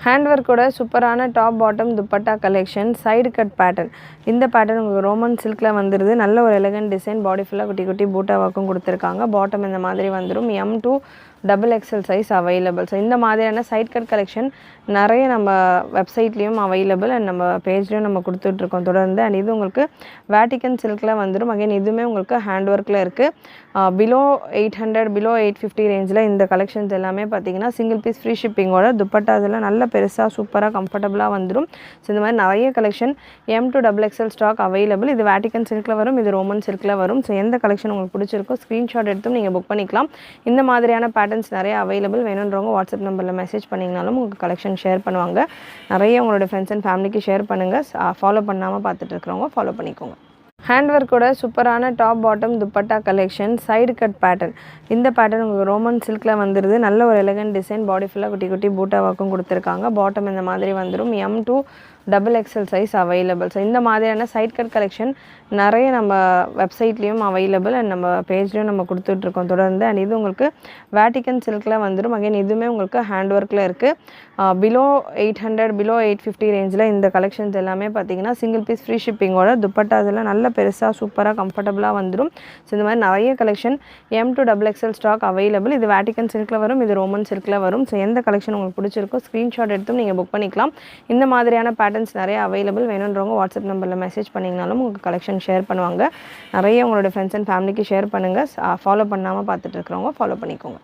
Hand ஒர்க்கோட சூப்பரான top bottom dupatta collection side cut pattern. இந்த pattern உங்களுக்கு ரோமன் சில்கில் வந்துடுது. நல்ல ஒரு எலகன்ட் டிசைன், பாடி ஃபுல்லாக குட்டி குட்டி பூட்டா ஒர்க்கும் கொடுத்துருக்காங்க. பாட்டம் இந்த மாதிரி வந்துடும். M2 XXL size available. So இந்த மாதிரியான சைட் கட் கலெக்ஷன் நிறைய நம்ம வெப்சைட்லேயும் அவைலபிள் அண்ட் நம்ம பேஜ்லேயும் நம்ம கொடுத்துட்ருக்கோம் தொடர்ந்து. அண்ட் இது உங்களுக்கு வேட்டிக்கன் சில்கில் வந்துடும். அகைன் இதுவுமே உங்களுக்கு ஹேண்ட் ஒர்க்கில் இருக்குது. பிலோ 800 பிலோ 850 ரேஞ்சில் இந்த கலெக்ஷன்ஸ் எல்லாமே பார்த்தீங்கன்னா சிங்கிள் பீஸ் ஃப்ரீ ஷிப்பிங்கோட துப்பட்டாஸ் எல்லாம் நல்ல பெருசாக சூப்பராக கம்ஃபர்டபுளாக வந்துடும். ஸோ இந்த மாதிரி நிறைய collection M2 XXL stock available. இது வேட்டிக்கன் சில்கில் வரும், இது ரோமன் சில்கில் வரும். ஸோ எந்த கலெக்ஷன் உங்களுக்கு பிடிச்சிருக்கோ ஸ்க்ரீன்ஷாட் எடுத்தும் நீங்கள் புக் பண்ணிக்கலாம். இந்த மாதிரியான பேட்டர்ன்ஸ் நிறைய அவைலபிள். வேணுன்றவங்க வாட்ஸ்அப் நம்பரில் மெசேஜ் பண்ணிங்கனாலும் உங்களுக்கு கலெக்ஷன் ஷேர் பண்ணுவாங்க. நிறைய உங்களோட ஃப்ரெண்ட்ஸ் அண்ட் ஃபேமிலிக்கு ஷேர் பண்ணுங்கள். ஃபாலோ பண்ணாமல் பார்த்துட்டு இருக்கிறவங்க ஃபாலோ பண்ணிக்கோங்க. ஹேண்ட் ஒர்க்கோட சூப்பரான top bottom dupatta collection side cut pattern. இந்த பேட்டர்ன் உங்களுக்கு ரோமன் சில்கில் வந்துடுது. நல்ல ஒரு எலகன்ட் டிசைன், பாடி ஃபுல்லாக குட்டி குட்டி பூட்டா ஒர்க்கும் கொடுத்துருக்காங்க. பாட்டம் இந்த மாதிரி வந்துடும். M2 XXL size available. So இந்த மாதிரியான சைட் கட் கலெக்ஷன் நிறைய நம்ம வெப்சைட்லேயும் அவைலபிள் அண்ட் நம்ம பேஜ்லேயும் நம்ம கொடுத்துட்ருக்கோம் தொடர்ந்து. அண்ட் இது உங்களுக்கு வேட்டிக்கன் சில்கில் வந்துடும். அகைன் இதுவுமே உங்களுக்கு ஹேண்ட் ஒர்க்கில் இருக்குது. பிலோ 800 பிலோ 850 ரேஞ்சில் இந்த கலெக்ஷன்ஸ் எல்லாமே பார்த்தீங்கன்னா சிங்கிள் பீஸ் ஃப்ரீ ஷிப்பிங்கோட துப்பட்டாஸ் எல்லாம் நல்ல பெருசாக சூப்பராக கம்ஃபர்டபுளாக வந்துடும். ஸோ இந்த மாதிரி நிறைய collection M2 XXL stock available. இது வேட்டிக்கன் சில்கில் வரும், இது ரோமன் சில்கில் வரும். ஸோ எந்த கலெக்ஷன் உங்களுக்கு பிடிச்சிருக்கோ ஸ்க்ரீன்ஷாட் எடுத்தும் நீங்கள் புக் பண்ணிக்கலாம். இந்த மாதிரியான பேட்டர்ன்ஸ் நிறைய அவைலபிள். வேணுன்றவங்க வாட்ஸ்அப் நம்பரில் மெசேஜ் பண்ணிங்கனாலும் உங்களுக்கு கலெக்ஷன் ஷேர் பண்ணுவாங்க. நிறைய உங்களோட ஃப்ரெண்ட்ஸ் அண்ட் ஃபேமிலிக்கு ஷேர் பண்ணுங்கள். ஃபாலோ பண்ணாமல் பார்த்துட்டு இருக்கிறவங்க ஃபாலோ பண்ணிக்கோங்க.